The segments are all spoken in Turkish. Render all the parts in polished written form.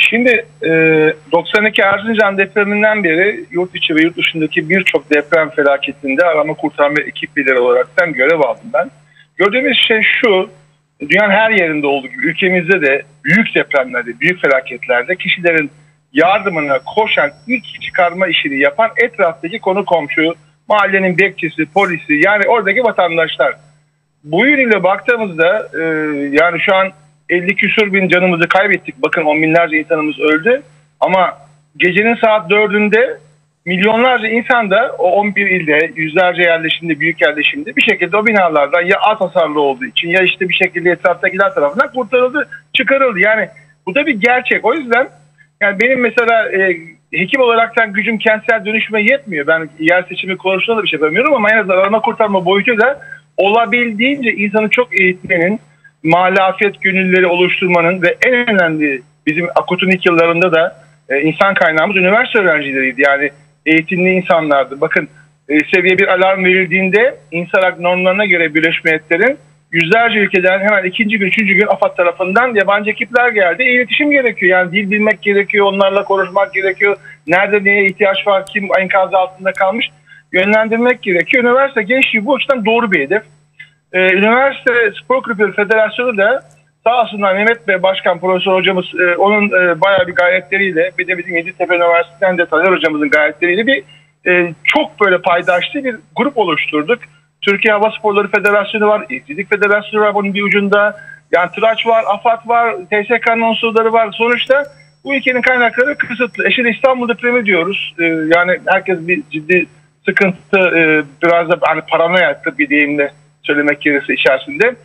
Şimdi 92 Erzincan depreminden beri yurt içi ve yurt dışındaki birçok deprem felaketinde arama kurtarma ekipleri olaraktan görev aldım ben. Gördüğümüz şey şu, dünyanın her yerinde olduğu gibi ülkemizde de büyük depremlerde, büyük felaketlerde kişilerin yardımına koşan, ilk çıkarma işini yapan etraftaki konu komşu, mahallenin bekçisi, polisi, yani oradaki vatandaşlar. Bu yönüyle baktığımızda yani şu an 50 küsur bin canımızı kaybettik. Bakın 10 binlerce insanımız öldü. Ama gecenin saat 4'ünde milyonlarca insan da o 11 ilde, yüzlerce yerleşimde, büyük yerleşimde bir şekilde o binalardan ya az hasarlı olduğu için ya işte bir şekilde etraftakiler tarafından kurtarıldı, çıkarıldı. Yani bu da bir gerçek. O yüzden yani benim mesela hekim olaraktan gücüm kentsel dönüşüme yetmiyor. Ben yer seçimi konusunda da bir şey yapamıyorum ama en azından arama kurtarma boyutu da olabildiğince insanı çok eğitmenin, mahalle afet gönüllüleri oluşturmanın ve en önemli bizim Akut'un ilk yıllarında da insan kaynağımız üniversite öğrencileriydi. Yani eğitimli insanlardı. Bakın seviye bir alarm verildiğinde İnsan normlarına göre Birleşmiş Milletler'in yüzlerce ülkeden hemen ikinci gün, üçüncü gün AFAD tarafından yabancı ekipler geldi. İletişim gerekiyor. Yani dil bilmek gerekiyor. Onlarla konuşmak gerekiyor. Nerede neye ihtiyaç var, kim enkaz altında kalmış yönlendirmek gerekiyor. Üniversite gençliği bu açıdan doğru bir hedef. Üniversite Spor Kulüpleri Federasyonu da sağ olsunlar Mehmet Bey Başkan Profesör hocamız onun bayağı bir gayretleriyle bir de bizim Yeditepe Üniversitesi'nden de Taner hocamızın gayretleriyle bir çok böyle paydaşlı bir grup oluşturduk. Türkiye Hava Sporları Federasyonu var, İzcilik Federasyonu var bunun bir ucunda. Yani TRAÇ var, AFAD var, TSK'nın unsurları var. Sonuçta bu ülkenin kaynakları kısıtlı. Şimdi İstanbul depremi diyoruz. Yani herkes bir ciddi sıkıntı, biraz da hani paranoya bir deyimle söylemek gerekirse içerisinde.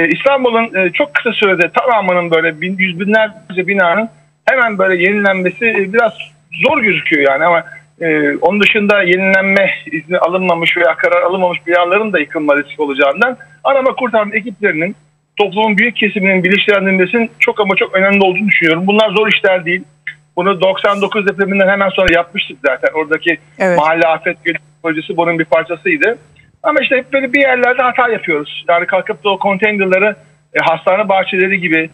İstanbul'un çok kısa sürede tamamının böyle yüz binlerce binanın hemen böyle yenilenmesi biraz zor gözüküyor yani ama onun dışında yenilenme izni alınmamış veya karar alınmamış binaların da yıkılma riski olacağından arama kurtarma ekiplerinin toplumun büyük kesiminin bilinçlendirilmesinin çok ama çok önemli olduğunu düşünüyorum. Bunlar zor işler değil. Bunu 99 depreminden hemen sonra yapmıştık zaten. Oradaki mahalle afet gönüllü projesi bunun bir parçasıydı. Ama işte hep böyle bir yerlerde hata yapıyoruz. Yani kalkıp da o konteynerları hastane bahçeleri gibi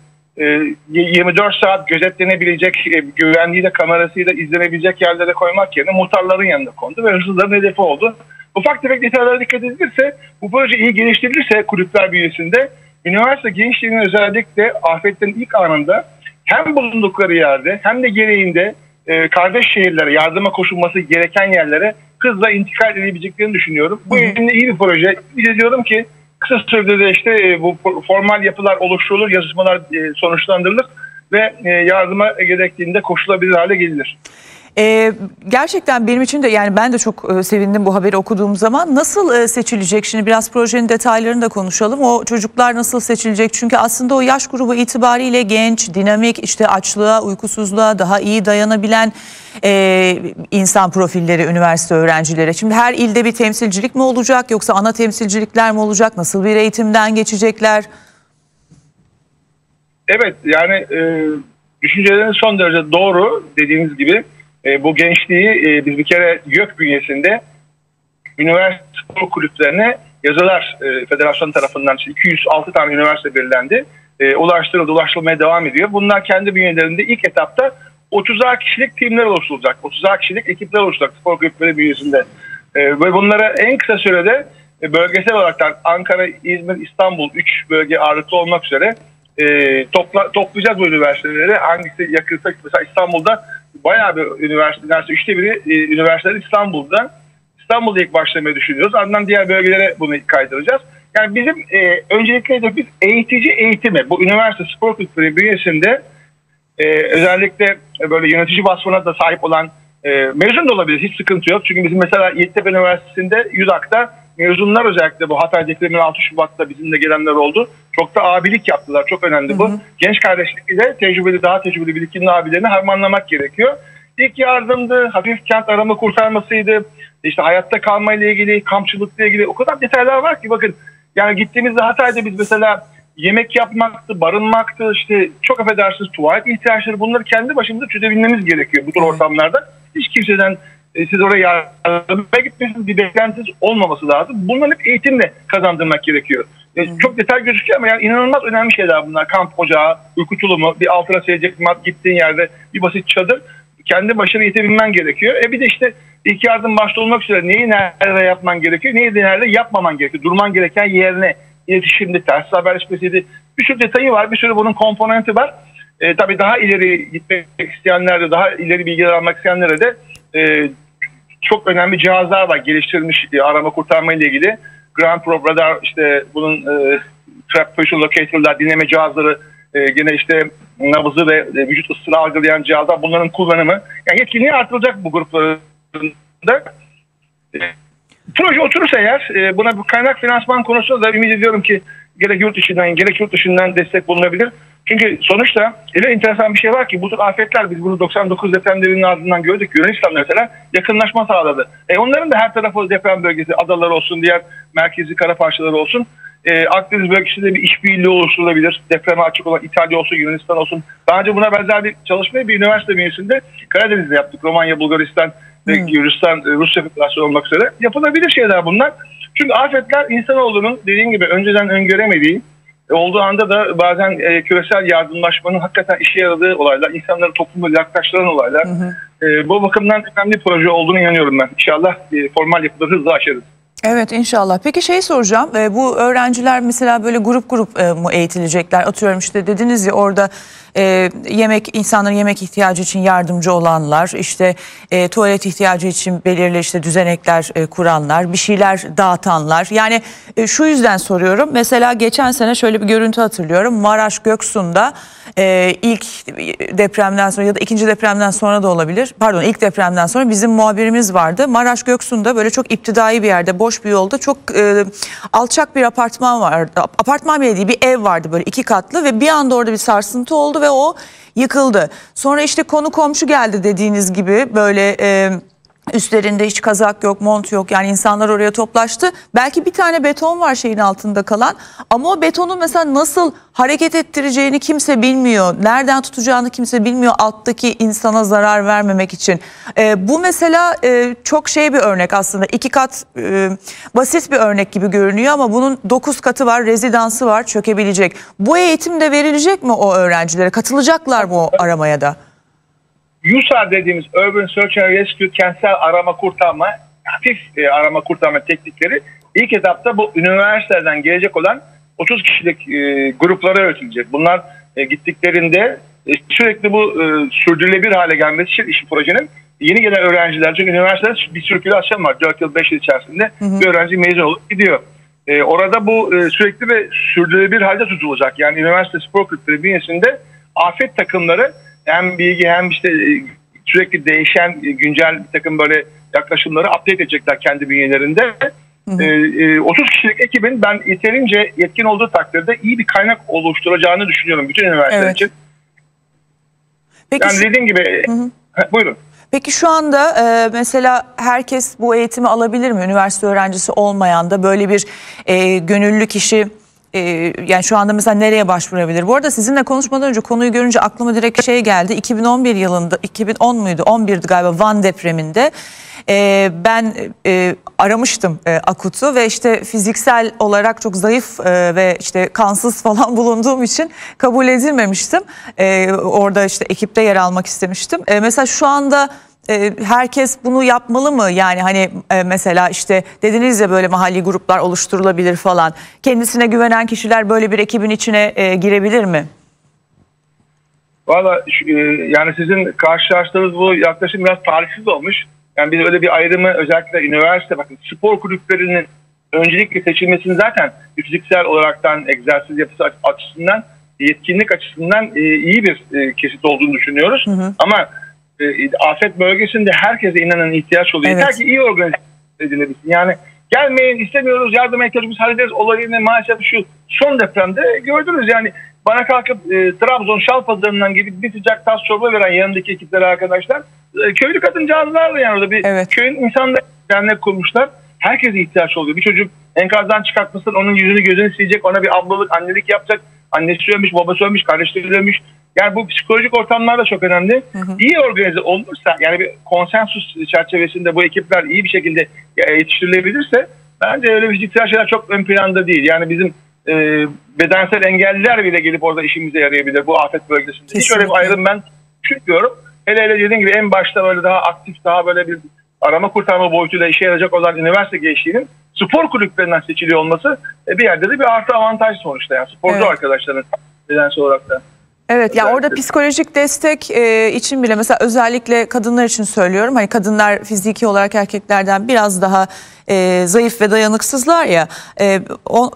24 saat gözetlenebilecek, güvenliği de kamerasıyla izlenebilecek yerlere koymak yerine muhtarların yanına kondu ve hırsızların hedefi oldu. Ufak tefek detaylara dikkat edilirse, bu proje iyi geliştirilirse kulüpler bünyesinde üniversite gençliğinin özellikle afetlerin ilk anında hem bulundukları yerde hem de gereğinde kardeş şehirlere yardıma koşulması gereken yerlere hızla intikal edebileceklerini düşünüyorum. Bu yönde iyi bir proje. Bir diyorum ki kısa sürede de işte bu formal yapılar oluşturulur, yazışmalar sonuçlandırılır ve yardıma gerektiğinde koşulabilir hale gelinir. Gerçekten benim için de yani ben de çok sevindim bu haberi okuduğum zaman. Nasıl seçilecek? Şimdi biraz projenin detaylarını da konuşalım. O çocuklar nasıl seçilecek? Çünkü aslında o yaş grubu itibariyle genç, dinamik, işte açlığa, uykusuzluğa daha iyi dayanabilen insan profilleri, üniversite öğrencileri. Şimdi her ilde bir temsilcilik mi olacak yoksa ana temsilcilikler mi olacak? Nasıl bir eğitimden geçecekler? Evet yani düşünceleriniz son derece doğru dediğiniz gibi. Bu gençliği biz bir kere YÖK bünyesinde üniversite spor kulüplerine yazılar federasyon tarafından 206 tane üniversite belirlendi. Ulaştırıldı, ulaştırılmaya devam ediyor. Bunlar kendi bünyelerinde ilk etapta 30'ar kişilik timler oluşturulacak. 30'ar kişilik ekipler oluşturacak spor kulüpleri bünyesinde. Ve bunlara en kısa sürede bölgesel olarak Ankara, İzmir, İstanbul 3 bölge ağırlıklı olmak üzere toplayacağız bu üniversiteleri. Hangisi yakınsa mesela İstanbul'da bayağı bir üniversite, neredeyse 1/3 üniversiteler İstanbul'da ilk başlamayı düşünüyoruz. Ardından diğer bölgelere bunu kaydıracağız. Yani bizim öncelikle de biz eğitici eğitimi, bu üniversite spor kulüpleri bünyesinde özellikle böyle yönetici vasfına da sahip olan mezun da olabilir, hiç sıkıntı yok. Çünkü bizim mesela Yeditepe Üniversitesi'nde YÜDAK'ta mezunlar özellikle bu Hatay depreminin 6 Şubat'ta bizimle gelenler oldu. Çok da abilik yaptılar. Çok önemli bu. Genç kardeşlikle daha tecrübeli birikimli abilerini harmanlamak gerekiyor. İlk yardımdı, hafif kent arama kurtarmasıydı. İşte hayatta kalmayla ilgili, kampçılıkla ilgili o kadar detaylar var ki bakın. Yani gittiğimizde Hatay'da biz mesela yemek yapmaktı, barınmaktı, işte çok affedersiniz tuvalet ihtiyaçları, bunları kendi başımıza çözebilmemiz gerekiyor bu tür ortamlarda. Hiç kimseden siz oraya yardıma gitmesiniz, bir beklentiniz olmaması lazım. Bunların hep eğitimle kazandırmak gerekiyor. Çok detay gözüküyor ama yani inanılmaz önemli şeyler bunlar. Kamp ocağı, uyku tulumu, bir altına seyredecek mat, gittiğin yerde bir basit çadır. Kendi başına yetebilmen gerekiyor. Bir de işte ilk yardım başta olmak üzere neyi nerede yapman gerekiyor, neyi nerede yapmaman gerekiyor. Durman gereken yerine, iletişimde, ters haberleşmesiydi. Bir sürü detayı var, bir sürü bunun komponenti var. Tabii daha ileri gitmek isteyenler de, daha ileri bilgiler almak isteyenlere de çok önemli cihazlar var geliştirilmiş arama kurtarma ile ilgili. Ground Probe Radar, işte bunun Trap Position Locator'lar, dinleme cihazları, gene işte nabızı ve vücut ısısını algılayan cihazlar, bunların kullanımı. Yani yetkinliği artırılacak bu grupların da. Proje oturursa eğer buna bir kaynak finansman konusunda da ümit ediyorum ki gerek yurt içinden gerek yurt dışından destek bulunabilir. Çünkü sonuçta öyle enteresan bir şey var ki bu tür afetler, biz bunu 99 depremlerinin ardından gördük. Yunanistan mesela yakınlaşma sağladı. Onların da her tarafı deprem bölgesi, adalar olsun, diğer merkezi kara parçaları olsun. Akdeniz bölgesinde bir işbirliği oluşturulabilir. Depreme açık olan İtalya olsun, Yunanistan olsun. Daha önce buna benzer bir çalışmayı bir üniversite bünyesinde Karadeniz'de yaptık. Romanya, Bulgaristan, Gürcistan, Rusya Federasyonu olmak üzere. Yapılabilir şeyler bunlar. Çünkü afetler insanoğlunun dediğim gibi önceden öngöremediği, olduğu anda da bazen küresel yardımlaşmanın hakikaten işe yaradığı olaylar, insanları toplumla yaklaştıran olaylar. Bu bakımdan önemli bir proje olduğunu inanıyorum ben. İnşallah formal yapıları hızla aşarız. Evet, inşallah. Peki şey soracağım. Bu öğrenciler mesela böyle grup mu eğitilecekler? Atıyorum işte dediniz ya orada insanların yemek ihtiyacı için yardımcı olanlar, işte tuvalet ihtiyacı için belirli işte düzenekler kuranlar, bir şeyler dağıtanlar. Yani şu yüzden soruyorum. Mesela geçen sene şöyle bir görüntü hatırlıyorum. Maraş Göksu'nda ilk depremden sonra ya da ikinci depremden sonra da olabilir. Pardon, ilk depremden sonra bizim muhabirimiz vardı. Maraş Göksu'nda böyle çok iptidai bir yerde, boş bir yolda çok alçak bir apartman vardı. Apartman bile değil, bir ev vardı böyle 2 katlı ve bir anda orada bir sarsıntı oldu ve o yıkıldı. Sonra işte konu komşu geldi dediğiniz gibi böyle üstlerinde hiç kazak yok, mont yok. Yani insanlar oraya toplaştı. Belki bir tane beton var şeyin altında kalan. Ama o betonu mesela nasıl hareket ettireceğini kimse bilmiyor. Nereden tutacağını kimse bilmiyor alttaki insana zarar vermemek için. Bu mesela çok şey bir örnek aslında. 2 kat basit bir örnek gibi görünüyor ama bunun 9 katı var, rezidansı var, çökebilecek. Bu eğitim de verilecek mi o öğrencilere? Katılacaklar mı o aramaya da? USAR dediğimiz Urban Search and Rescue, kentsel arama kurtarma, hafif arama kurtarma teknikleri ilk etapta bu üniversitelerden gelecek olan 30 kişilik gruplara öğretilecek. Bunlar gittiklerinde sürekli bu sürdürülebilir hale gelmesi için iş projenin yeni gelen öğrenciler, çünkü üniversitede bir sirkülasyon var 4 yıl 5 yıl içerisinde bir öğrenci mezun olup gidiyor. Orada bu sürekli ve sürdürülebilir halde tutulacak. Yani üniversite spor kulüpleri bünyesinde afet takımları hem bilgi hem işte sürekli değişen güncel bir takım böyle yaklaşımları update edecekler kendi bünyelerinde. 30 kişilik ekibin ben yeterince yetkin olduğu takdirde iyi bir kaynak oluşturacağını düşünüyorum bütün üniversiteler için. Peki, yani dediğim gibi buyurun. Peki şu anda mesela herkes bu eğitimi alabilir mi? Üniversite öğrencisi olmayan da böyle bir gönüllü kişi yani şu anda mesela nereye başvurabilir? Bu arada sizinle konuşmadan önce konuyu görünce aklıma direkt şey geldi. 2011 yılında, 2010 muydu? 11'di galiba, Van depreminde. Ben aramıştım Akut'u ve işte fiziksel olarak çok zayıf ve işte kansız falan bulunduğum için kabul edilmemiştim. Orada işte ekipte yer almak istemiştim. Mesela şu anda herkes bunu yapmalı mı? Yani hani mesela işte dediniz ya böyle mahalli gruplar oluşturulabilir falan. Kendisine güvenen kişiler böyle bir ekibin içine girebilir mi? Valla yani sizin karşılaştığınız bu yaklaşım biraz tarihsiz olmuş. Yani biz öyle bir ayrımı özellikle üniversite, bakın spor kulüplerinin öncelikle seçilmesini zaten fiziksel olaraktan egzersiz yapısı açısından, yetkinlik açısından iyi bir kesit olduğunu düşünüyoruz. Ama afet bölgesinde herkese inanın ihtiyaç oluyor. Yeter ki iyi organize edilebilsin. Yani gelmeyin, istemiyoruz, yardıma ihtiyacımız, hallederiz olayını. Maalesef şu son depremde gördünüz yani, bana kalkıp Trabzon Şalpazarı'ndan gidip bir sıcak tas çorba veren yanındaki ekipleri arkadaşlar köylü kadıncağızlardı yani, orada bir köyün insanları dernek kurmuşlar. Herkese ihtiyaç oluyor. Bir çocuk enkazdan çıkartmasın, onun yüzünü gözünü silecek, ona bir ablalık, annelik yapacak. Annesi ölmüş, babası ölmüş, kardeşleri ölmüş. Yani bu psikolojik ortamlar da çok önemli. İyi organize olursa, yani bir konsensus çerçevesinde bu ekipler iyi bir şekilde yetiştirilebilirse, bence öyle fiziksel şeyler çok ön planda değil. Yani bizim 10 kişilik bedensel engelliler bile gelip orada işimize yarayabilir bu afet bölgesinde. Kesinlikle. Hiç öyle bir ayrım ben düşünmüyorum. Hele dediğim gibi en başta böyle daha aktif, daha böyle bir arama kurtarma boyutuyla işe yarayacak olan üniversite gençliğinin spor kulüplerinden seçiliyor olması bir yerde de bir artı avantaj sonuçta. Yani sporcu arkadaşların bedensel olarak da. Evet, ya orada psikolojik destek için bile mesela özellikle kadınlar için söylüyorum. Hani kadınlar fiziki olarak erkeklerden biraz daha zayıf ve dayanıksızlar ya.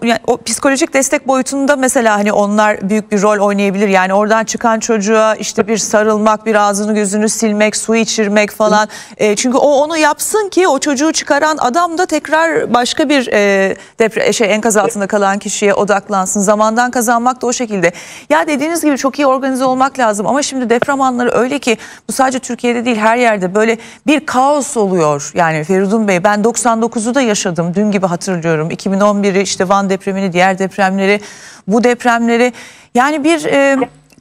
Yani o psikolojik destek boyutunda mesela hani onlar büyük bir rol oynayabilir. Yani oradan çıkan çocuğa işte bir sarılmak, bir ağzını gözünü silmek, su içirmek falan. Çünkü o onu yapsın ki o çocuğu çıkaran adam da tekrar başka bir enkaz altında kalan kişiye odaklansın. Zamandan kazanmak da o şekilde. Ya dediğiniz gibi çok iyi organize olmak lazım ama şimdi deprem anları öyle ki bu sadece Türkiye'de değil her yerde böyle bir kaos oluyor. Yani Feridun Bey, ben 99'u da yaşadım. Dün gibi hatırlıyorum. 2011'i, işte Van depremini, diğer depremleri, bu depremleri. Yani bir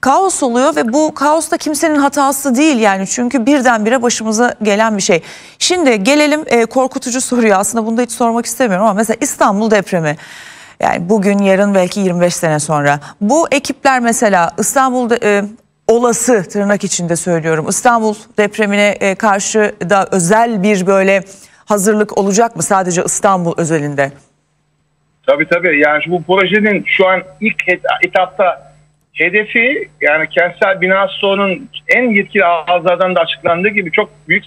kaos oluyor ve bu kaos da kimsenin hatası değil yani. Çünkü birdenbire başımıza gelen bir şey. Şimdi gelelim korkutucu soruya. Aslında bunu da hiç sormak istemiyorum ama mesela İstanbul depremi. Yani bugün, yarın, belki 25 sene sonra. Bu ekipler mesela İstanbul'da olası, tırnak içinde söylüyorum, İstanbul depremine karşı da özel bir böyle hazırlık olacak mı sadece İstanbul özelinde? Tabii. Yani bu projenin şu an ilk etapta hedefi, yani kentsel bina stoğunun en yetkili ağızlardan da açıklandığı gibi çok büyük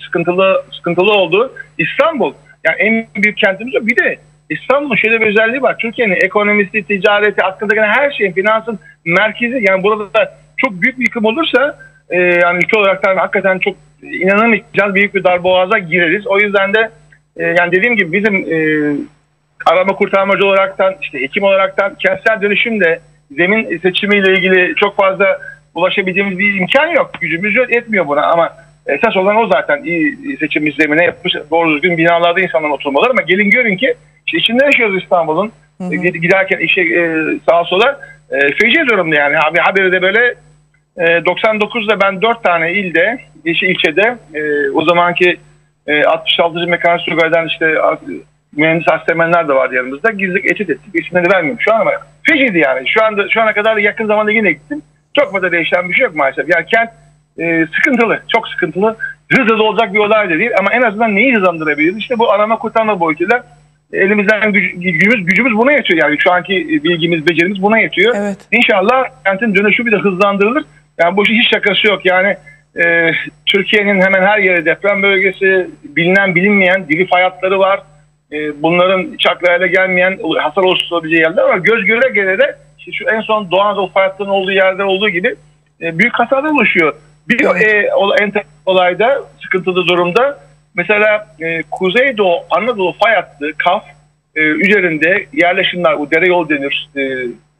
sıkıntılı olduğu İstanbul. Yani en büyük kentimiz o. Bir de İstanbul'un şöyle bir özelliği var. Türkiye'nin ekonomisi, ticareti, aklına gelen her şeyin, finansın merkezi. Yani burada da çok büyük bir yıkım olursa yani ülke olarak da hakikaten çok inanamayacağız, büyük bir darboğaza gireriz. O yüzden de yani dediğim gibi bizim arama kurtarmacı olaraktan, işte hekim olaraktan kentsel dönüşümle zemin seçimiyle ilgili çok fazla ulaşabildiğimiz bir imkan yok. Gücümüz yetmiyor buna ama esas olan o zaten, iyi seçim zemine yapmış, doğru düzgün binalarda insanların oturmaları. Ama gelin görün ki işte içinde yaşıyoruz İstanbul'un. Giderken işe sağa sola feci durumda yani. Haberi de böyle 99'da ben 4 tane ilde, ilçede o zamanki 66. Mekanik Tugay'dan işte mühendis hastanemenler de vardı yanımızda. Gizlilik etüt ettik. İsimleri vermiyorum şu an ama feciydi yani. Şu ana kadar yakın zamanda yine gittim. Çok fazla değişen bir şey yok maalesef. Yani kent sıkıntılı, çok sıkıntılı. Hızlı olacak bir olay da değil ama en azından neyi hızlandırabiliriz? İşte bu arama kurtarma boyutuyla elimizden gücümüz buna yetiyor yani. Şu anki bilgimiz, becerimiz buna yetiyor. Evet. İnşallah kentin dönüşümü de hızlandırılır. Yani bu işin hiç şakası yok. Yani Türkiye'nin hemen her yeri deprem bölgesi, bilinen bilinmeyen dili fay hatları var. Bunların hiç akla gelmeyen hasar oluşturabileceği yerler var. Göz göre göre de işte şu en son Doğu Anadolu fay hatlarının olduğu yerde olduğu gibi büyük hasarlar oluşuyor. Bir olayda, sıkıntılı durumda mesela Kuzeydoğu Anadolu fay hattı, Kaf üzerinde yerleşimler, bu dere yol denir.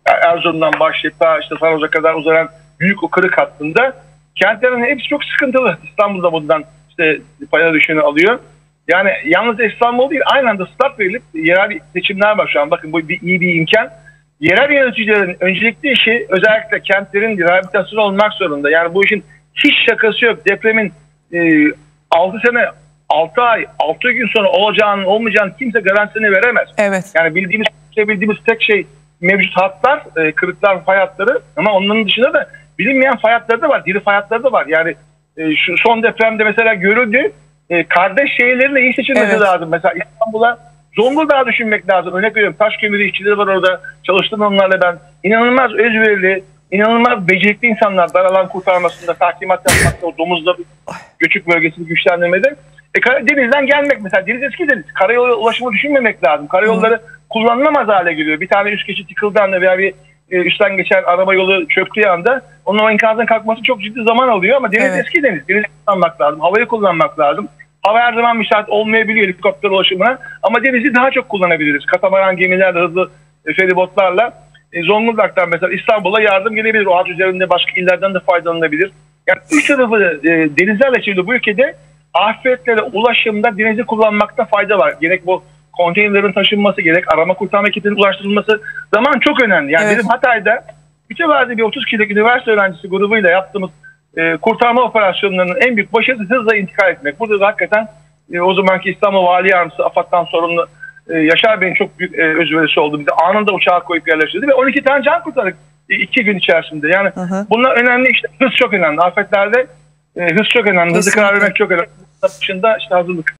Erzurum'dan başlayıp işte Sarıoz'a kadar uzanan büyük o kırık hattında kentlerin hepsi çok sıkıntılı. İstanbul'da bundan işte payına düşeni alıyor. Yani yalnız İstanbul değil, aynı anda start verilip yerel seçimler var şu an. Bakın bu iyi bir imkan. Yerel yöneticilerin öncelikli işi özellikle kentlerin rehabilitasyonu olmak zorunda. Yani bu işin hiç şakası yok. Depremin 6 sene, 6 ay, 6 gün sonra olacağının olmayacağını kimse garantisini veremez. Evet. Yani bildiğimiz tek şey mevcut hatlar, kırıklar, fay hatları, ama onların dışında da bilinmeyen fay hatları da var, diri fay hatları da var. Yani şu son depremde mesela görüldü. Kardeş şehirlerin de iyi seçilmesi lazım. Mesela İstanbul'a, Zonguldak'ı düşünmek lazım. Örnek veriyorum, Taşkömürü işçileri var orada. Çalıştım onlarla ben. İnanılmaz özverili, inanılmaz becerikli insanlar alan kurtarmasında, tahkimat yapmakta, o domuzda göçük bölgesini güçlendirmede. Denizden gelmek mesela. Deniz eski deniz. Karayolu ulaşımı düşünmemek lazım. Karayolları kullanılamaz hale geliyor. Bir tane üst geçit yıkıldığı anda veya bir üstten geçen araba yolu çöktüğü anda onun o enkazdan kalkması çok ciddi zaman alıyor ama deniz eski deniz. Denizi kullanmak lazım. Havayı kullanmak lazım. Hava her zaman müsait olmayabiliyor helikopter ulaşımına ama denizi daha çok kullanabiliriz. Katamaran gemilerle, hızlı feribotlarla Zonguldak'tan mesela İstanbul'a yardım gelebilir. O hat üzerinde başka illerden de faydalanabilir. Yani üç tarafı denizlerle çevrili bu ülkede afetlere ulaşımda denizi kullanmakta fayda var. Gerek bu konteynerlerin taşınması, gerek arama kurtarma ekiplerinin ulaştırılması zaman çok önemli. Yani bizim Hatay'da mütevazı bir 30 kişilik üniversite öğrencisi grubuyla yaptığımız kurtarma operasyonlarının en büyük başarısı hızla intikal etmek. Burada da hakikaten o zamanki İstanbul Vali Yardımcısı, AFAD'dan sorumlu Yaşar Bey'in çok büyük özverisi oldu. Bizi anında uçağa koyup yerleştirdi ve 12 tane can kurtardık 2 gün içerisinde. Yani bunlar önemli, işte hız çok önemli. Afetlerde hız çok önemli. Hızlı karar vermek çok önemli. Bunun dışında işte hazırlık.